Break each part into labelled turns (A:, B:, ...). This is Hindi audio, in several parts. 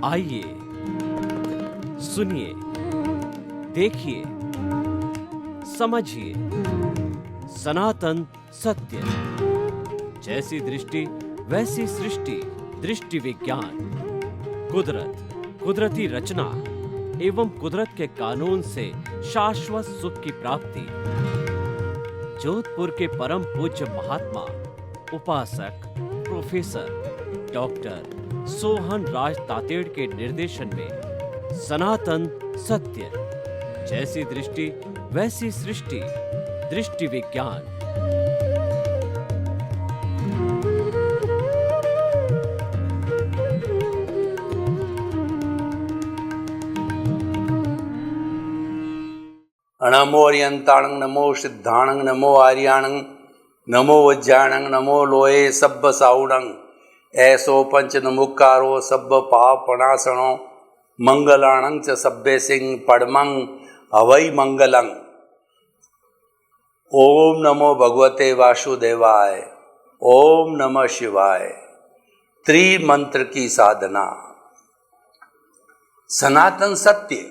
A: आइए, सुनिए, देखिए, समझिए सनातन सत्य। जैसी दृष्टि वैसी सृष्टि, दृष्टि विज्ञान। कुदरत, कुदरती रचना एवं कुदरत के कानून से शाश्वत सुख की प्राप्ति। जोधपुर के परम पूज्य महात्मा उपासक प्रोफेसर डॉक्टर सोहन राज तातेड़ के निर्देशन में सनातन सत्य। जैसी दृष्टि वैसी सृष्टि, दृष्टि विज्ञान।
B: नमो अर्यंताणं नमो सिद्धाणं नमो आर्याणं नमो वज्राणं नमो लोये सब्ब साउणं ऐसो पंच नमुकारो सब्ब पाप प्रणाशनो मंगलाणं च सब्बे सिंह पड़मं हवै मंगलं। ओम नमो भगवते वासुदेवाय, ओम नमः शिवाय। त्रिमंत्र की साधना। सनातन सत्य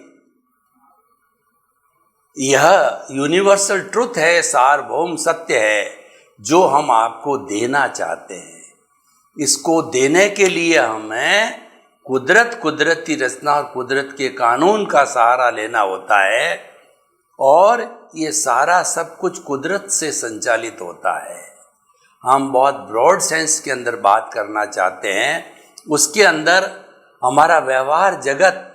B: यह यूनिवर्सल ट्रुथ है, सार्वभौम सत्य है जो हम आपको देना चाहते हैं। इसको देने के लिए हमें कुदरती रचना और कुदरत के कानून का सहारा लेना होता है, और ये सारा सब कुछ कुदरत से संचालित होता है। हम बहुत ब्रॉड सेंस के अंदर बात करना चाहते हैं। उसके अंदर हमारा व्यवहार जगत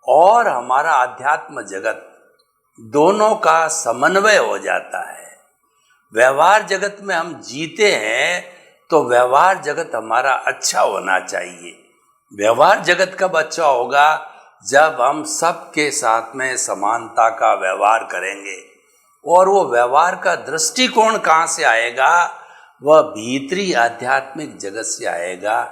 B: और हमारा अध्यात्म जगत दोनों का समन्वय हो जाता है। व्यवहार जगत में हम जीते हैं तो व्यवहार जगत हमारा अच्छा होना चाहिए। व्यवहार जगत कब अच्छा होगा? जब हम सबके साथ में समानता का व्यवहार करेंगे। और वो व्यवहार का दृष्टिकोण कहाँ से आएगा? वह भीतरी आध्यात्मिक जगत से आएगा।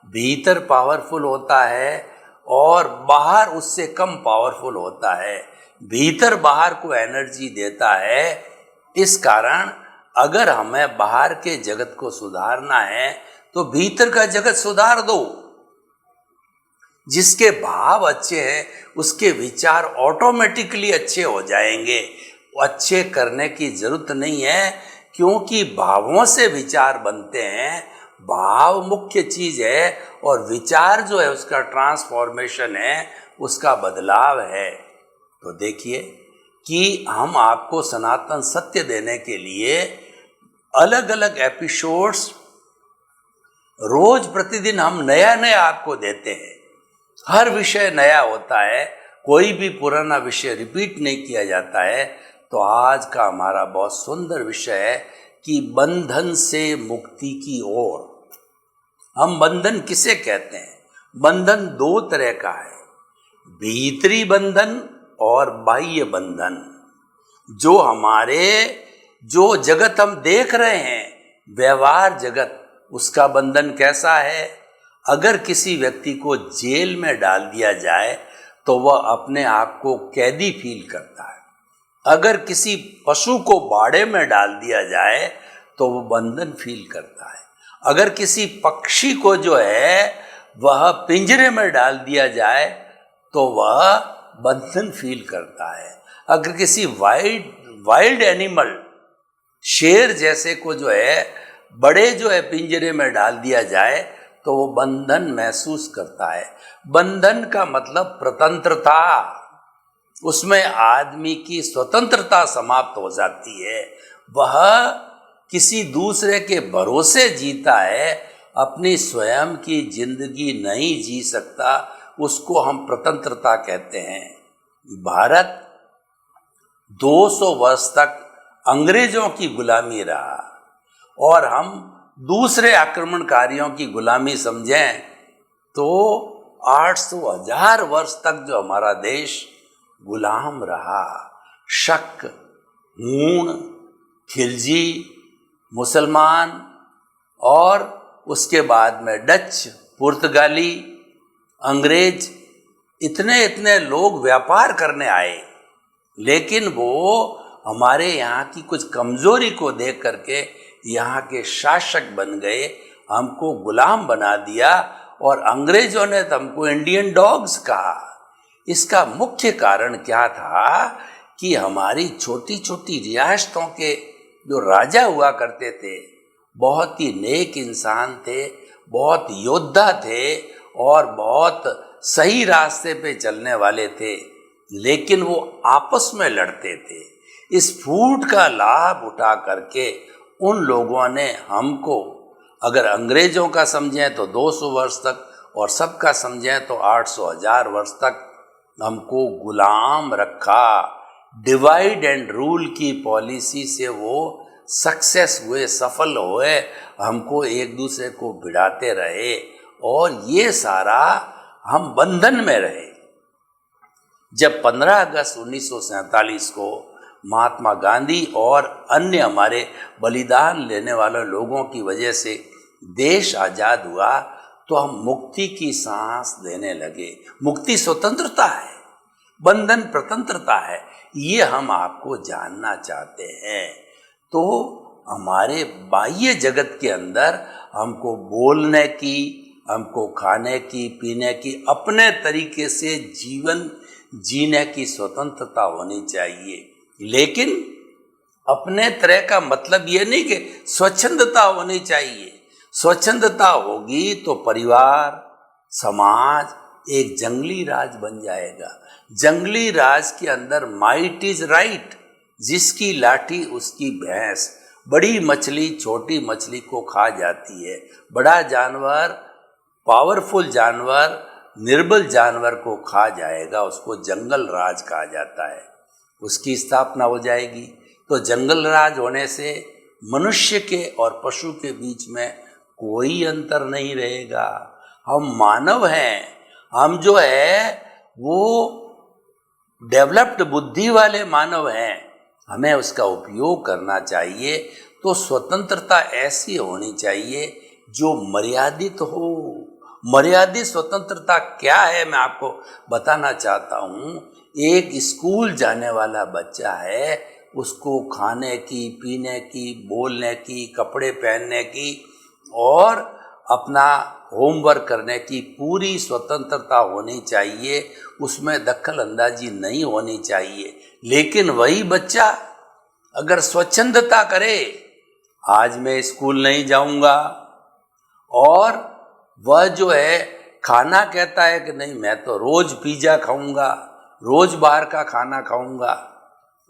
B: भीतर पावरफुल होता है और बाहर उससे कम पावरफुल होता है। भीतर बाहर को एनर्जी देता है। इस कारण अगर हमें बाहर के जगत को सुधारना है तो भीतर का जगत सुधार दो। जिसके भाव अच्छे हैं उसके विचार ऑटोमेटिकली अच्छे हो जाएंगे। अच्छे करने की जरूरत नहीं है, क्योंकि भावों से विचार बनते हैं। भाव मुख्य चीज है और विचार जो है उसका ट्रांसफॉर्मेशन है, उसका बदलाव है। तो देखिए कि हम आपको सनातन सत्य देने के लिए अलग अलग एपिसोड्स रोज प्रतिदिन हम नया नया आपको देते हैं। हर विषय नया होता है, कोई भी पुराना विषय रिपीट नहीं किया जाता है। तो आज का हमारा बहुत सुंदर विषय है कि बंधन से मुक्ति की ओर। हम बंधन किसे कहते हैं? बंधन दो तरह का है, भीतरी बंधन और बाह्य बंधन। जो जगत हम देख रहे हैं, व्यवहार जगत, उसका बंधन कैसा है? अगर किसी व्यक्ति को जेल में डाल दिया जाए तो वह अपने आप को कैदी फील करता है। अगर किसी पशु को बाड़े में डाल दिया जाए तो वह बंधन फील करता है। अगर किसी पक्षी को जो है वह पिंजरे में डाल दिया जाए तो वह बंधन फील करता है। अगर किसी वाइल्ड एनिमल, शेर जैसे को जो है बड़े जो है पिंजरे में डाल दिया जाए तो वो बंधन महसूस करता है। बंधन का मतलब स्वतंत्रता। उसमें आदमी की स्वतंत्रता समाप्त हो जाती है। वह किसी दूसरे के भरोसे जीता है, अपनी स्वयं की जिंदगी नहीं जी सकता। उसको हम स्वतंत्रता कहते हैं। भारत 200 वर्ष तक अंग्रेजों की गुलामी रहा और हम दूसरे आक्रमणकारियों की गुलामी समझें तो 800,000 वर्ष तक जो हमारा देश गुलाम रहा। शक, हूण, खिलजी, मुसलमान और उसके बाद में डच, पुर्तगाली, अंग्रेज, इतने लोग व्यापार करने आए लेकिन वो हमारे यहाँ की कुछ कमजोरी को देख करके यहाँ के शासक बन गए, हमको गुलाम बना दिया और अंग्रेजों ने तो हमको इंडियन डॉग्स कहा। इसका मुख्य कारण क्या था कि हमारी छोटी छोटी रियासतों के जो राजा हुआ करते थे बहुत ही नेक इंसान थे, बहुत योद्धा थे और बहुत सही रास्ते पे चलने वाले थे, लेकिन वो आपस में लड़ते थे। इस फूट का लाभ उठा करके उन लोगों ने हमको, अगर अंग्रेजों का समझें तो 200 वर्ष तक और सबका समझें तो 800,000 वर्ष तक हमको गुलाम रखा। डिवाइड एंड रूल की पॉलिसी से वो सक्सेस हुए, सफल हुए, हमको एक दूसरे को भिड़ाते रहे और ये सारा हम बंधन में रहे। जब 15 अगस्त 1947 को महात्मा गांधी और अन्य हमारे बलिदान लेने वाले लोगों की वजह से देश आज़ाद हुआ तो हम मुक्ति की सांस लेने लगे। मुक्ति स्वतंत्रता है, बंधन स्वतंत्रता है, ये हम आपको जानना चाहते हैं। तो हमारे बाह्य जगत के अंदर हमको बोलने की, हमको खाने की, पीने की, अपने तरीके से जीवन जीने की स्वतंत्रता होनी चाहिए। लेकिन अपने तरह का मतलब ये नहीं कि स्वच्छंदता होनी चाहिए। स्वच्छंदता होगी तो परिवार, समाज एक जंगली राज बन जाएगा। जंगली राज के अंदर माइट इज राइट, जिसकी लाठी उसकी भैंस। बड़ी मछली छोटी मछली को खा जाती है, बड़ा जानवर, पावरफुल जानवर निर्बल जानवर को खा जाएगा, उसको जंगल राज कहा जाता है। उसकी स्थापना हो जाएगी तो जंगल राज होने से मनुष्य के और पशु के बीच में कोई अंतर नहीं रहेगा। हम मानव हैं, हम जो है वो डेवलप्ड बुद्धि वाले मानव हैं, हमें उसका उपयोग करना चाहिए। तो स्वतंत्रता ऐसी होनी चाहिए जो मर्यादित हो। मर्यादित स्वतंत्रता क्या है मैं आपको बताना चाहता हूँ। एक स्कूल जाने वाला बच्चा है, उसको खाने की, पीने की, बोलने की, कपड़े पहनने की और अपना होमवर्क करने की पूरी स्वतंत्रता होनी चाहिए, उसमें दखल अंदाजी नहीं होनी चाहिए। लेकिन वही बच्चा अगर स्वच्छंदता करे, आज मैं स्कूल नहीं जाऊंगा, और वह जो है खाना कहता है कि नहीं मैं तो रोज पिज्जा खाऊंगा, रोज बाहर का खाना खाऊंगा,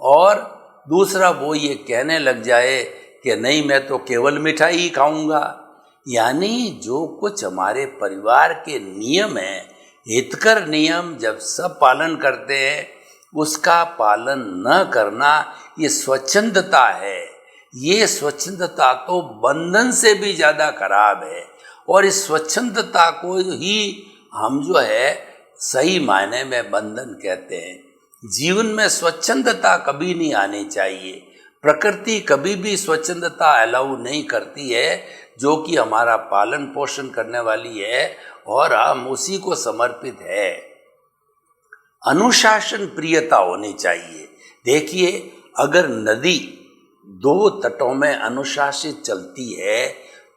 B: और दूसरा वो ये कहने लग जाए कि नहीं मैं तो केवल मिठाई ही खाऊंगा। यानी जो कुछ हमारे परिवार के नियम हैं, हितकर नियम जब सब पालन करते हैं, उसका पालन न करना ये स्वच्छंदता है। ये स्वच्छंदता तो बंधन से भी ज़्यादा खराब है और इस स्वच्छंदता को ही हम जो है सही मायने में बंधन कहते हैं। जीवन में स्वच्छंदता कभी नहीं आनी चाहिए। प्रकृति कभी भी स्वच्छंदता अलाउ नहीं करती है, जो कि हमारा पालन पोषण करने वाली है और हम उसी को समर्पित है। अनुशासन प्रियता होनी चाहिए। देखिए, अगर नदी दो तटों में अनुशासित चलती है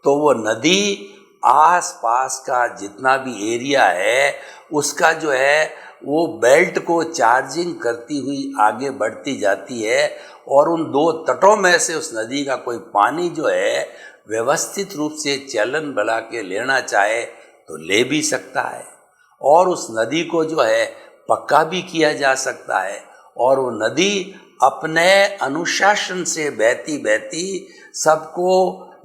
B: तो वो नदी आस पास का जितना भी एरिया है उसका जो है वो बेल्ट को चार्जिंग करती हुई आगे बढ़ती जाती है, और उन दो तटों में से उस नदी का कोई पानी जो है व्यवस्थित रूप से चलन बना के लेना चाहे तो ले भी सकता है, और उस नदी को जो है पक्का भी किया जा सकता है, और वो नदी अपने अनुशासन से बहती बहती सबको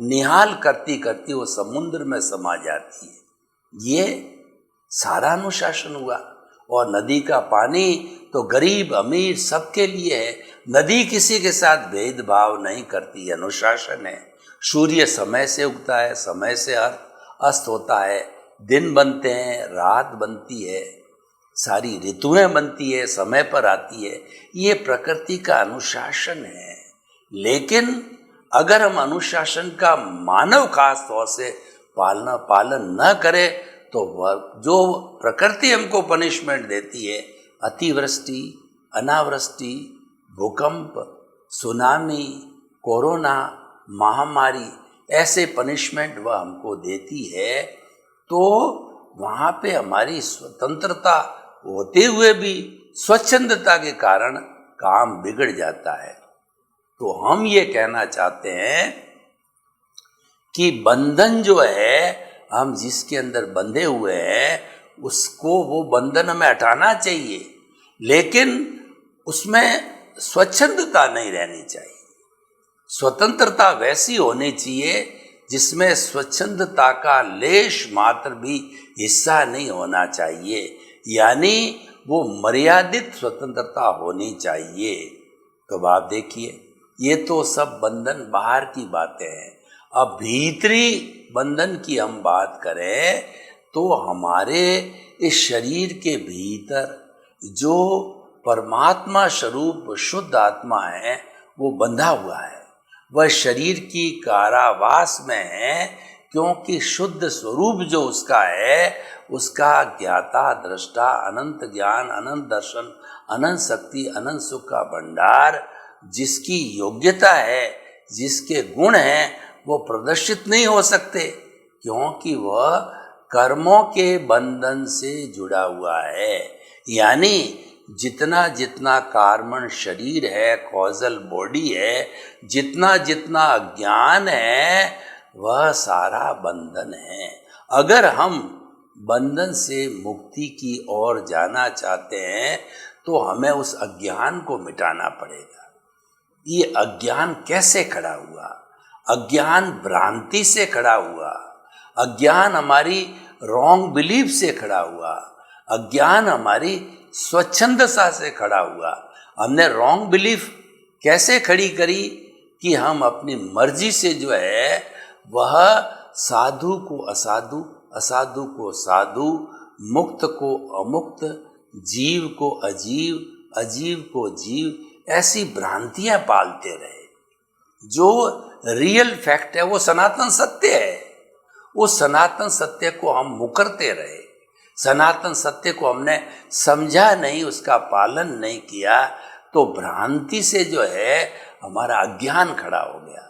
B: निहाल करती करती वो समुद्र में समा जाती है। ये सारा अनुशासन हुआ। और नदी का पानी तो गरीब अमीर सबके लिए है। नदी किसी के साथ भेदभाव नहीं करती, अनुशासन है। सूर्य समय से उगता है, समय से अस्त होता है, दिन बनते हैं, रात बनती है, सारी ऋतुएं बनती है, समय पर आती है। ये प्रकृति का अनुशासन है। लेकिन अगर हम अनुशासन का मानव खास तौर से पालन न करें तो जो प्रकृति हमको पनिशमेंट देती है, अतिवृष्टि, अनावृष्टि, भूकंप, सुनामी, कोरोना महामारी, ऐसे पनिशमेंट वह हमको देती है, तो वहाँ पे हमारी स्वतंत्रता होते हुए भी स्वच्छंदता के कारण काम बिगड़ जाता है। तो हम ये कहना चाहते हैं कि बंधन जो है, हम जिसके अंदर बंधे हुए हैं उसको, वो बंधन हमें हटाना चाहिए, लेकिन उसमें स्वच्छंदता नहीं रहनी चाहिए। स्वतंत्रता वैसी होनी चाहिए जिसमें स्वच्छंदता का लेश मात्र भी हिस्सा नहीं होना चाहिए, यानी वो मर्यादित स्वतंत्रता होनी चाहिए। तो आप देखिए, ये तो सब बंधन बाहर की बातें हैं। अब भीतरी बंधन की हम बात करें तो हमारे इस शरीर के भीतर जो परमात्मा स्वरूप शुद्ध आत्मा है वो बंधा हुआ है, वह शरीर की कारावास में है, क्योंकि शुद्ध स्वरूप जो उसका है, उसका ज्ञाता दृष्टा अनंत ज्ञान, अनंत दर्शन, अनंत शक्ति, अनंत सुख का भंडार, जिसकी योग्यता है, जिसके गुण हैं, वो प्रदर्शित नहीं हो सकते, क्योंकि वह कर्मों के बंधन से जुड़ा हुआ है। यानी जितना जितना कार्बन शरीर है, कॉजल बॉडी है, जितना जितना अज्ञान है, वह सारा बंधन है। अगर हम बंधन से मुक्ति की ओर जाना चाहते हैं तो हमें उस अज्ञान को मिटाना पड़ेगा। ये अज्ञान कैसे खड़ा हुआ? अज्ञान भ्रांति से खड़ा हुआ, अज्ञान हमारी रॉन्ग बिलीफ से खड़ा हुआ, अज्ञान हमारी स्वच्छंदता से खड़ा हुआ। हमने रॉन्ग बिलीफ कैसे खड़ी करी कि हम अपनी मर्जी से जो है वह साधु को असाधु, असाधु को साधु, मुक्त को अमुक्त, जीव को अजीव, अजीव को जीव, ऐसी भ्रांतियां पालते रहे। जो रियल फैक्ट है वो सनातन सत्य है, उस सनातन सत्य को हम मुकरते रहे, सनातन सत्य को हमने समझा नहीं, उसका पालन नहीं किया, तो भ्रांति से जो है हमारा अज्ञान खड़ा हो गया।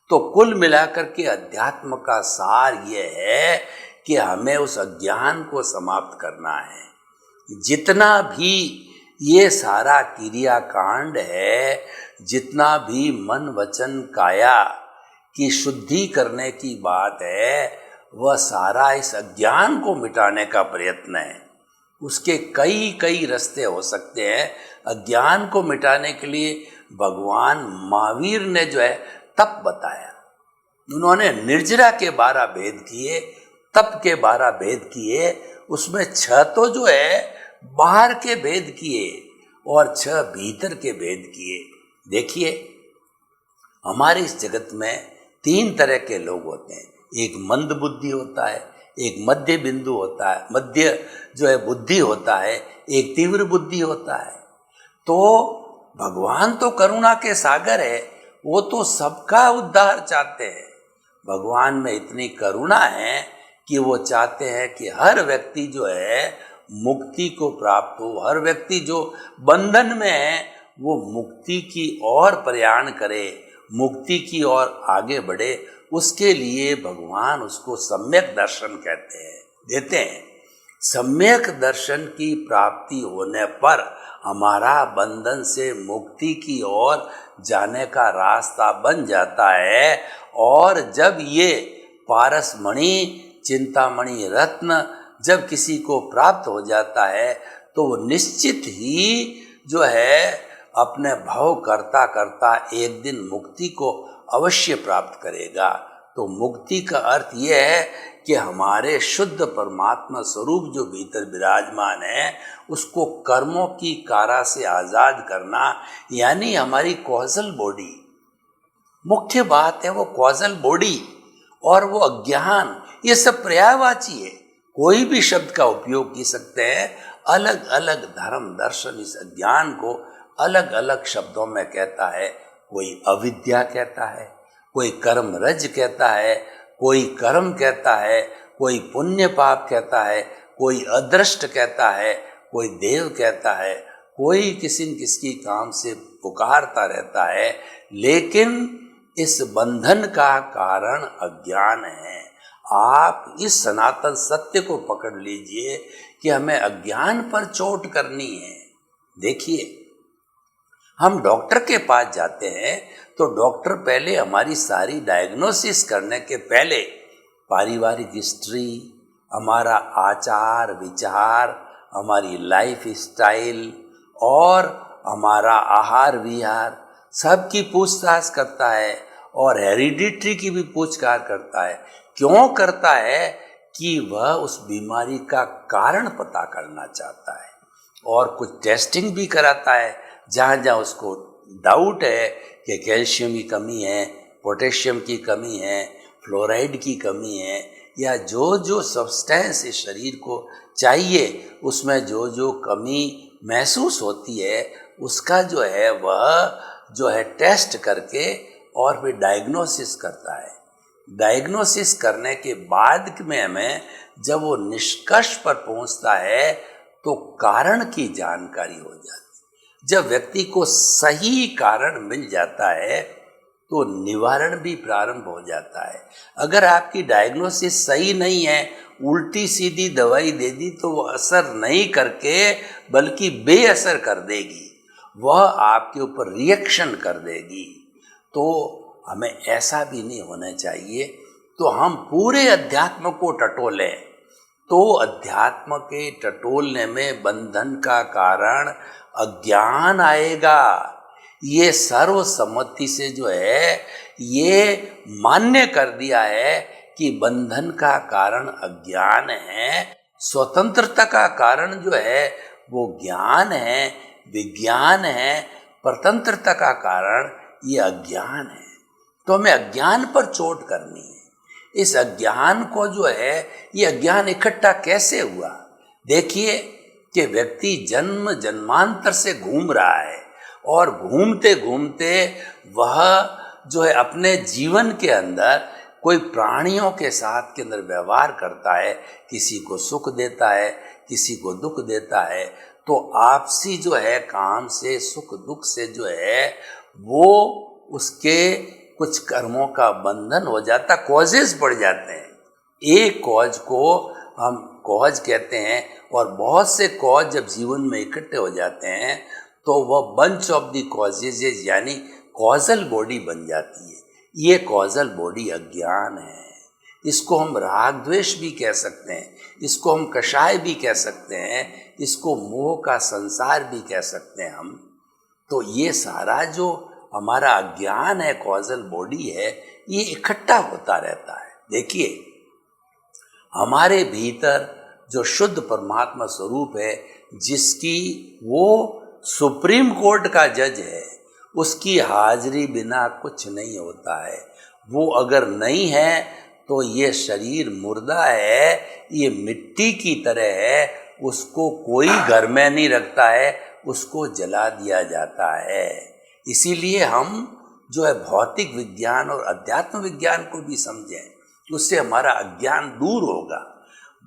B: तो कुल मिलाकर के अध्यात्म का सार ये है कि हमें उस अज्ञान को समाप्त करना है। जितना भी ये सारा क्रियाकांड है, जितना भी मन वचन काया की शुद्धि करने की बात है, वह सारा इस अज्ञान को मिटाने का प्रयत्न है। उसके कई कई रास्ते हो सकते हैं। अज्ञान को मिटाने के लिए भगवान महावीर ने जो है तप बताया। उन्होंने निर्जरा के 12 भेद किए, तप के 12 भेद किए, उसमें 6 तो जो है बाहर के भेद किए और 6 भीतर के भेद किए। देखिए, हमारे इस जगत में 3 तरह के लोग होते हैं। एक मंद बुद्धि होता है, एक मध्य बिंदु होता है, मध्य जो है बुद्धि होता है, एक तीव्र बुद्धि होता है। तो भगवान तो करुणा के सागर है, वो तो सबका उद्धार चाहते हैं। भगवान में इतनी करुणा है कि वो चाहते हैं कि हर व्यक्ति जो है मुक्ति को प्राप्त हो, हर व्यक्ति जो बंधन में है वो मुक्ति की ओर प्रयाण करे, मुक्ति की ओर आगे बढ़े। उसके लिए भगवान उसको सम्यक दर्शन कहते हैं, देते हैं। सम्यक दर्शन की प्राप्ति होने पर हमारा बंधन से मुक्ति की ओर जाने का रास्ता बन जाता है। और जब ये पारसमणि, चिंतामणि, रत्न जब किसी को प्राप्त हो जाता है तो वो निश्चित ही जो है अपने भाव करता करता एक दिन मुक्ति को अवश्य प्राप्त करेगा। तो मुक्ति का अर्थ यह है कि हमारे शुद्ध परमात्मा स्वरूप जो भीतर विराजमान है उसको कर्मों की कारा से आज़ाद करना, यानी हमारी कॉजल बॉडी, मुख्य बात है वो कॉजल बॉडी और वो अज्ञान, ये सब पर्यायवाची है। कोई भी शब्द का उपयोग कर सकते हैं। अलग अलग धर्म दर्शन इस अज्ञान को अलग अलग शब्दों में कहता है। कोई अविद्या कहता है, कोई कर्म रज कहता है, कोई कर्म कहता है, कोई पुण्य पाप कहता है, कोई अदृष्ट कहता है, कोई देव कहता है, कोई किसी न किसी काम से पुकारता रहता है, लेकिन इस बंधन का कारण अज्ञान है। आप इस सनातन सत्य को पकड़ लीजिए कि हमें अज्ञान पर चोट करनी है। देखिए, हम डॉक्टर के पास जाते हैं तो डॉक्टर पहले हमारी सारी डायग्नोसिस करने के पहले पारिवारिक हिस्ट्री, हमारा आचार विचार, हमारी लाइफ स्टाइल और हमारा आहार विहार सब की पूछताछ करता है और हेरिडिटरी की भी पूछताछ करता है। क्यों करता है? कि वह उस बीमारी का कारण पता करना चाहता है और कुछ टेस्टिंग भी कराता है जहाँ जहाँ उसको डाउट है कि कैल्शियम की कमी है, पोटेशियम की कमी है, फ्लोराइड की कमी है, या जो जो सब्सटेंस इस शरीर को चाहिए उसमें जो जो कमी महसूस होती है उसका जो है वह जो है टेस्ट करके और फिर डायग्नोसिस करता है। डायग्नोसिस करने के बाद में हमें जब वो निष्कर्ष पर पहुंचता है तो कारण की जानकारी हो जाती है। जब व्यक्ति को सही कारण मिल जाता है तो निवारण भी प्रारंभ हो जाता है। अगर आपकी डायग्नोसिस सही नहीं है, उल्टी सीधी दवाई दे दी तो वो असर नहीं करके बल्कि बेअसर कर देगी, वह आपके ऊपर रिएक्शन कर देगी। तो हमें ऐसा भी नहीं होना चाहिए। तो हम पूरे अध्यात्म को टटोलें तो अध्यात्म के टटोलने में बंधन का कारण अज्ञान आएगा। ये सर्वसम्मति से जो है ये मान्य कर दिया है कि बंधन का कारण अज्ञान है, स्वतंत्रता का कारण जो है वो ज्ञान है, विज्ञान है, परतंत्रता का कारण ये अज्ञान है। तो हमें अज्ञान पर चोट करनी है। इस अज्ञान को जो है, ये अज्ञान इकट्ठा कैसे हुआ? देखिए कि व्यक्ति जन्म जन्मांतर से घूम रहा है और घूमते घूमते वह जो है अपने जीवन के अंदर कोई प्राणियों के साथ के अंदर व्यवहार करता है, किसी को सुख देता है, किसी को दुख देता है। तो आपसी जो है काम से, सुख दुख से जो है वो उसके कुछ कर्मों का बंधन हो जाता, कॉजेज बढ़ जाते हैं। एक कॉज को हम कॉज कहते हैं और बहुत से कॉज जब जीवन में इकट्ठे हो जाते हैं तो वह बंच ऑफ द कॉजेज यानी कॉजल बॉडी बन जाती है। ये कॉजल बॉडी अज्ञान है। इसको हम राग द्वेष भी कह सकते हैं, इसको हम कषाय भी कह सकते हैं, इसको मोह का संसार भी कह सकते हैं हम। तो ये सारा जो हमारा अज्ञान है, कॉजल बॉडी है, ये इकट्ठा होता रहता है। देखिए, हमारे भीतर जो शुद्ध परमात्मा स्वरूप है, जिसकी वो सुप्रीम कोर्ट का जज है, उसकी हाजिरी बिना कुछ नहीं होता है। वो अगर नहीं है तो ये शरीर मुर्दा है, ये मिट्टी की तरह है, उसको कोई घर में नहीं रखता है, उसको जला दिया जाता है। इसीलिए हम जो है भौतिक विज्ञान और अध्यात्म विज्ञान को भी समझें, उससे हमारा अज्ञान दूर होगा।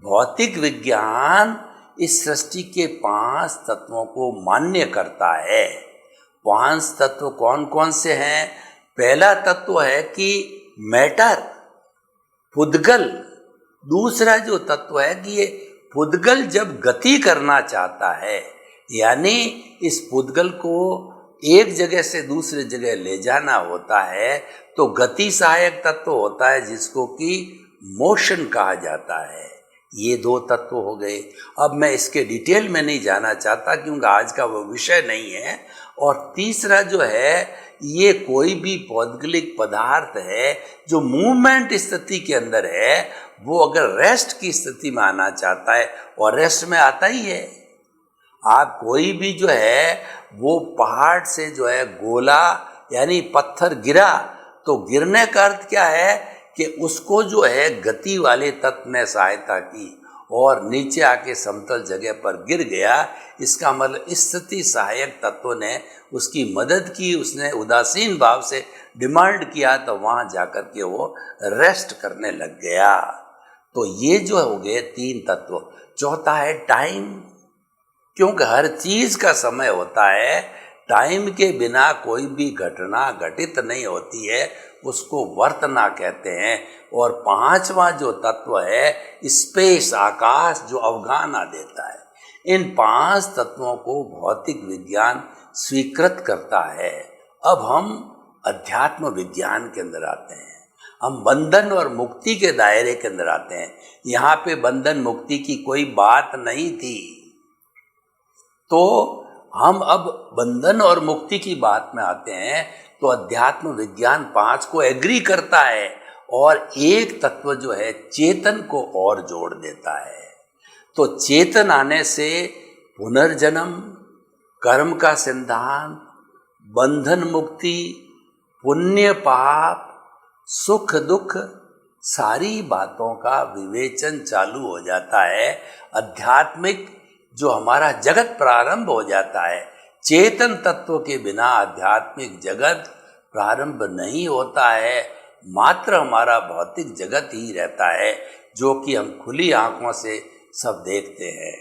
B: भौतिक विज्ञान इस सृष्टि के 5 तत्वों को मान्य करता है। 5 तत्व कौन कौन से हैं? पहला तत्व है कि मैटर, पुद्गल। दूसरा जो तत्व है कि ये पुद्गल जब गति करना चाहता है, यानी इस पुद्गल को एक जगह से दूसरे जगह ले जाना होता है, तो गति सहायक तत्व होता है जिसको कि मोशन कहा जाता है। ये 2 तत्व हो गए। अब मैं इसके डिटेल में नहीं जाना चाहता क्योंकि आज का वो विषय नहीं है। और तीसरा जो है, ये कोई भी पौद्गलिक पदार्थ है जो मूवमेंट स्थिति के अंदर है, वो अगर रेस्ट की स्थिति में आना चाहता है, और रेस्ट में आता ही है। आप कोई भी जो है वो पहाड़ से जो है गोला यानी पत्थर गिरा, तो गिरने का अर्थ क्या है कि उसको जो है गति वाले तत्व ने सहायता की और नीचे आके समतल जगह पर गिर गया। इसका मतलब स्थिति सहायक तत्व ने उसकी मदद की, उसने उदासीन भाव से डिमांड किया, तो वहाँ जाकर के वो रेस्ट करने लग गया। तो ये जो हो गए 3 तत्व। चौथा है टाइम। क्योंकि हर चीज का समय होता है। टाइम के बिना कोई भी घटना घटित नहीं होती है, उसको वर्तना कहते हैं। और पांचवा जो तत्व है स्पेस, आकाश, जो अवगाहना देता है, इन पांच तत्वों को भौतिक विज्ञान स्वीकृत करता है। अब हम अध्यात्म विज्ञान के अंदर आते हैं, हम बंधन और मुक्ति के दायरे के अंदर आते हैं। यहाँ पे बंधन मुक्ति की कोई बात नहीं थी, तो हम अब बंधन और मुक्ति की बात में आते हैं। तो अध्यात्म विज्ञान पांच को एग्री करता है और एक तत्व जो है चेतन को और जोड़ देता है। तो चेतन आने से पुनर्जन्म, कर्म का सिद्धांत, बंधन मुक्ति, पुण्य पाप, सुख दुख, सारी बातों का विवेचन चालू हो जाता है। आध्यात्मिक जो हमारा जगत प्रारंभ हो जाता है। चेतन तत्व के बिना आध्यात्मिक जगत प्रारंभ नहीं होता है, मात्र हमारा भौतिक जगत ही रहता है, जो कि हम खुली आंखों से सब देखते हैं।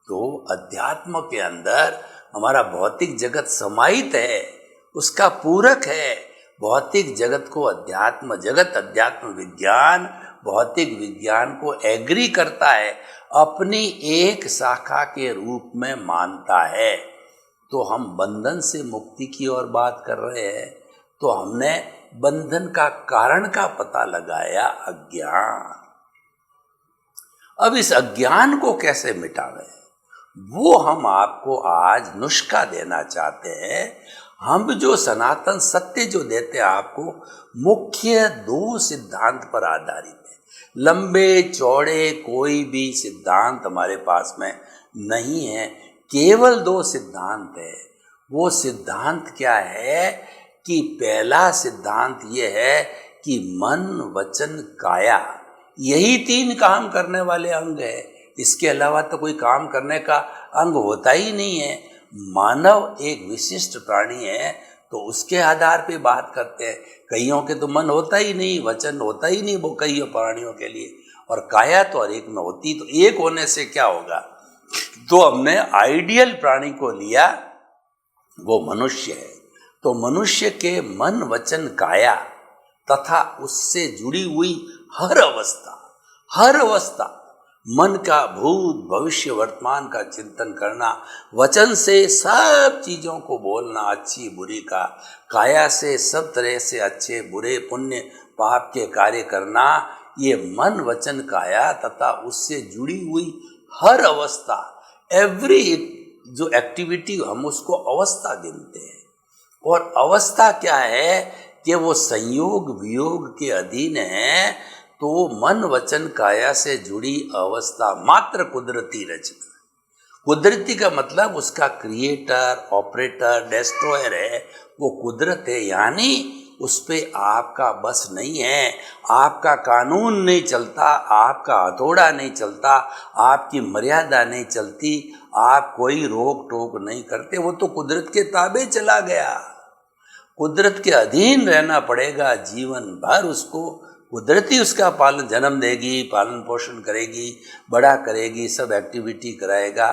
B: तो अध्यात्म के अंदर हमारा भौतिक जगत समाहित है, उसका पूरक है। भौतिक जगत को अध्यात्म जगत, अध्यात्म विज्ञान भौतिक विज्ञान को एग्री करता है, अपनी एक शाखा के रूप में मानता है। तो हम बंधन से मुक्ति की ओर बात कर रहे हैं, तो हमने बंधन का कारण का पता लगाया, अज्ञान। अब इस अज्ञान को कैसे मिटावें, वो हम आपको आज नुस्खा देना चाहते हैं। हम जो सनातन सत्य जो देते हैं आपको, मुख्य दो सिद्धांत पर आधारित है। लंबे चौड़े कोई भी सिद्धांत हमारे पास में नहीं है, केवल दो सिद्धांत है। वो सिद्धांत क्या है कि पहला सिद्धांत ये है कि मन, वचन, काया, यही तीन काम करने वाले अंग है। इसके अलावा तो कोई काम करने का अंग होता ही नहीं है। मानव एक विशिष्ट प्राणी है, तो उसके आधार पे बात करते हैं। कईयों के तो मन होता ही नहीं, वचन होता ही नहीं वो कईयों प्राणियों के लिए, और काया तो हर एक में होती। तो एक होने से क्या होगा, तो हमने आइडियल प्राणी को लिया, वो मनुष्य है। तो मनुष्य के मन, वचन, काया तथा उससे जुड़ी हुई हर अवस्था, मन का भूत भविष्य वर्तमान का चिंतन करना, वचन से सब चीजों को बोलना, अच्छी बुरी का, काया से सब तरह से अच्छे बुरे पुण्य पाप के कार्य करना, ये मन, वचन, काया तथा उससे जुड़ी हुई हर अवस्था, एवरी जो एक्टिविटी, हम उसको अवस्था गिनते हैं। और अवस्था क्या है कि वो संयोग वियोग के अधीन है। तो मन, वचन, काया से जुड़ी अवस्था मात्र कुदरती रचना। कुदरती का मतलब उसका क्रिएटर, ऑपरेटर, डिस्ट्रॉयर है, वो कुदरत है। यानी उस पे आपका बस नहीं है, आपका कानून नहीं चलता, आपका हथौड़ा नहीं चलता, आपकी मर्यादा नहीं चलती, आप कोई रोक टोक नहीं करते। वो तो कुदरत के ताबे चला गया। कुदरत के अधीन रहना पड़ेगा जीवन भर उसको। कुदरती उसका पालन, जन्म देगी, पालन पोषण करेगी, बड़ा करेगी, सब एक्टिविटी कराएगा।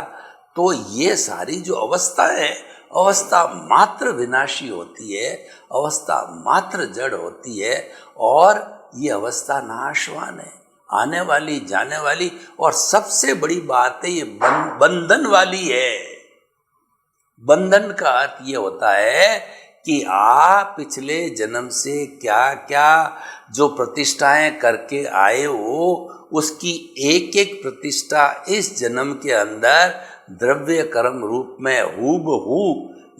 B: तो ये सारी जो अवस्था है, अवस्था मात्र विनाशी होती है, अवस्था मात्र जड़ होती है, और ये अवस्था नाशवान है, आने वाली जाने वाली, और सबसे बड़ी बात है ये बंधन वाली है। बंधन का अर्थ ये होता है कि आप पिछले जन्म से क्या क्या जो प्रतिष्ठाएं करके आए हो, उसकी एक एक प्रतिष्ठा इस जन्म के अंदर द्रव्य कर्म रूप में हूबहू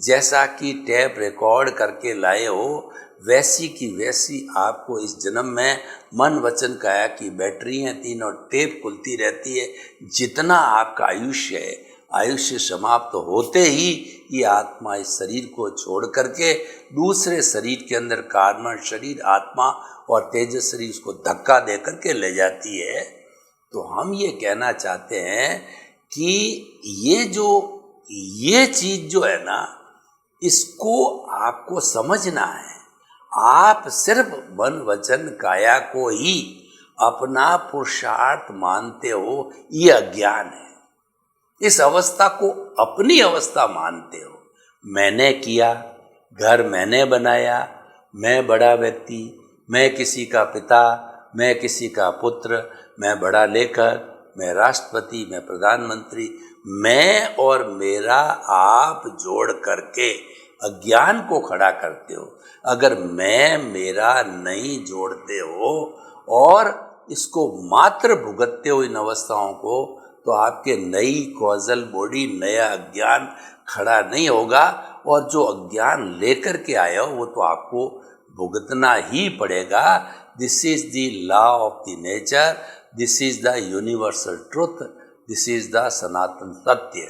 B: जैसा कि टेप रिकॉर्ड करके लाए हो, वैसी की वैसी आपको इस जन्म में मन, वचन, काया की बैटरी हैं, तीनों टेप खुलती रहती है। जितना आपका आयुष्य है, आयुष्य समाप्त होते ही ये आत्मा इस शरीर को छोड़ करके दूसरे शरीर के अंदर, कार्बन शरीर आत्मा और तेजस शरीर, उसको धक्का दे करके ले जाती है। तो हम ये कहना चाहते हैं कि ये चीज जो है ना, इसको आपको समझना है। आप सिर्फ मन, वचन, काया को ही अपना पुरुषार्थ मानते हो, ये अज्ञान है। इस अवस्था को अपनी अवस्था मानते हो। मैंने किया, घर मैंने बनाया, मैं बड़ा व्यक्ति, मैं किसी का पिता, मैं किसी का पुत्र, मैं बड़ा लेखक, मैं राष्ट्रपति, मैं प्रधानमंत्री, मैं और मेरा आप जोड़ करके अज्ञान को खड़ा करते हो। अगर मैं मेरा नहीं जोड़ते हो और इसको मात्र भुगतते हो इन अवस्थाओं को, तो आपके नई कॉजल बॉडी, नया अज्ञान खड़ा नहीं होगा, और जो अज्ञान लेकर के आए हो वो तो आपको भुगतना ही पड़ेगा। This is the law of the nature, this is the universal truth, this is the sanatan satya.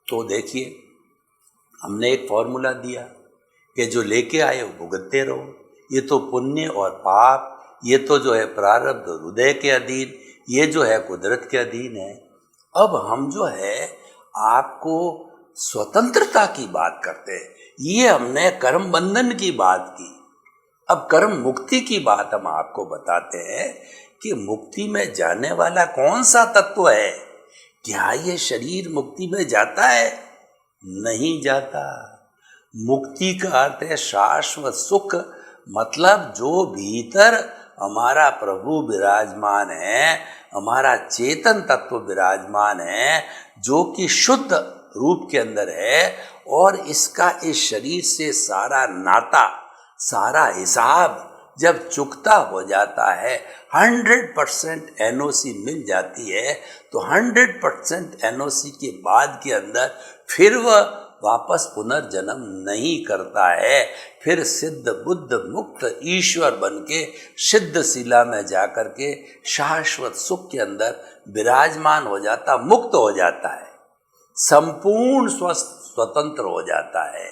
B: तो देखिए, हमने एक फॉर्मूला दिया कि जो लेके आए हो भुगतते रहो। ये तो पुण्य और पाप, ये तो जो है प्रारब्ध हृदय के अधीन, ये जो है कुदरत के अधीन है। अब हम जो है आपको स्वतंत्रता की बात करते हैं। ये हमने कर्म बंधन की बात की। अब कर्म मुक्ति की बात हम आपको बताते हैं कि मुक्ति में जाने वाला कौन सा तत्व है। क्या ये शरीर मुक्ति में जाता है? नहीं जाता। मुक्ति का अर्थ है शाश्वत सुख, मतलब जो भीतर हमारा प्रभु विराजमान है, हमारा चेतन तत्व विराजमान है, जो कि शुद्ध रूप के अंदर है, और इसका इस शरीर से सारा नाता, सारा हिसाब जब चुकता हो जाता है, 100% एनओसी मिल जाती है, तो 100% एनओसी के बाद के अंदर फिर वह वापस पुनर्जन्म नहीं करता है। फिर सिद्ध बुद्ध मुक्त ईश्वर बन के सिद्ध शिला में जाकर के शाश्वत सुख के अंदर विराजमान हो जाता, मुक्त हो जाता है, संपूर्ण स्वतंत्र हो जाता है।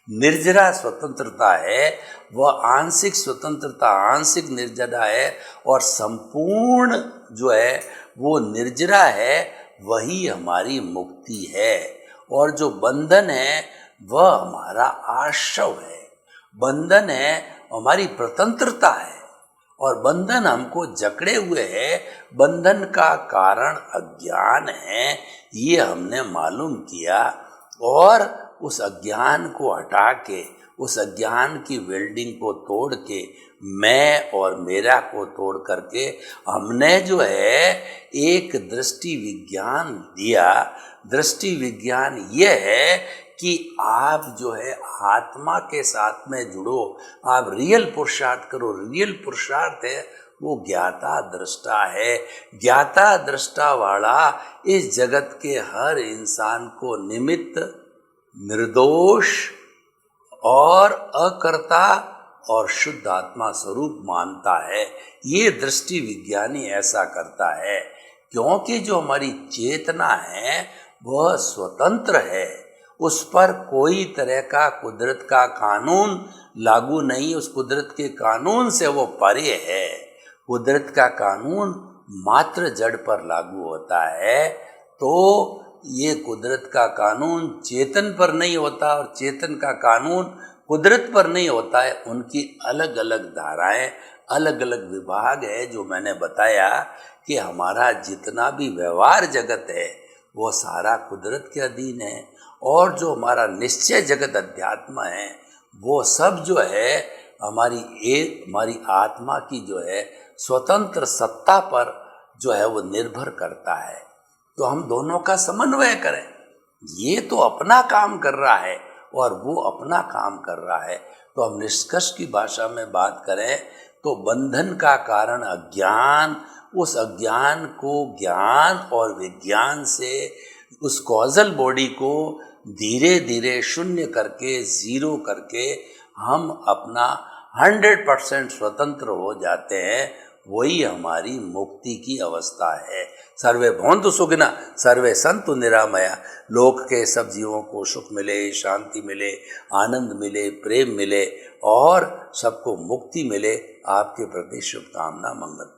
B: निर्जरा स्वतंत्रता है, वह आंशिक स्वतंत्रता, आंशिक निर्जरा है, और संपूर्ण जो है वो निर्जरा है, वही हमारी मुक्ति है। और जो बंधन है वह हमारा आश्रव है, बंधन है हमारी प्रतंत्रता है, और बंधन हमको जकड़े हुए है। बंधन का कारण अज्ञान है, ये हमने मालूम किया, और उस अज्ञान को हटा के, उस अज्ञान की वेल्डिंग को तोड़ के, मैं और मेरा को तोड़ करके हमने जो है एक दृष्टि विज्ञान दिया। दृष्टि विज्ञान ये है कि आप जो है आत्मा के साथ में जुड़ो, आप रियल पुरुषार्थ करो। रियल पुरुषार्थ है वो ज्ञाता दृष्टा है। ज्ञाता दृष्टा वाला इस जगत के हर इंसान को निमित्त, निर्दोष और अकर्ता और शुद्ध आत्मा स्वरूप मानता है। ये दृष्टि विज्ञानी ऐसा करता है, क्योंकि जो हमारी चेतना है वह स्वतंत्र है, उस पर कोई तरह का कुदरत का कानून लागू नहीं। उस कुदरत के कानून से वो परे है। कुदरत का कानून मात्र जड़ पर लागू होता है, तो ये कुदरत का कानून चेतन पर नहीं होता, और चेतन का कानून कुदरत पर नहीं होता है। उनकी अलग अलग धाराएं, अलग अलग विभाग है। जो मैंने बताया कि हमारा जितना भी व्यवहार जगत है वो सारा कुदरत के अधीन है, और जो हमारा निश्चय जगत अध्यात्म है वो सब जो है हमारी आत्मा की जो है स्वतंत्र सत्ता पर जो है वो निर्भर करता है। तो हम दोनों का समन्वय करें। ये तो अपना काम कर रहा है और वो अपना काम कर रहा है। तो हम निष्कर्ष की भाषा में बात करें तो बंधन का कारण अज्ञान, उस अज्ञान को ज्ञान और विज्ञान से उस कॉजल बॉडी को धीरे धीरे शून्य करके, जीरो करके हम अपना 100% स्वतंत्र हो जाते हैं। वही हमारी मुक्ति की अवस्था है। सर्वे भवन्तु सुखिनः, सर्वे सन्तु निरामया। लोक के सब जीवों को सुख मिले, शांति मिले, आनंद मिले, प्रेम मिले और सबको मुक्ति मिले। आपके प्रति शुभकामना, मंगल।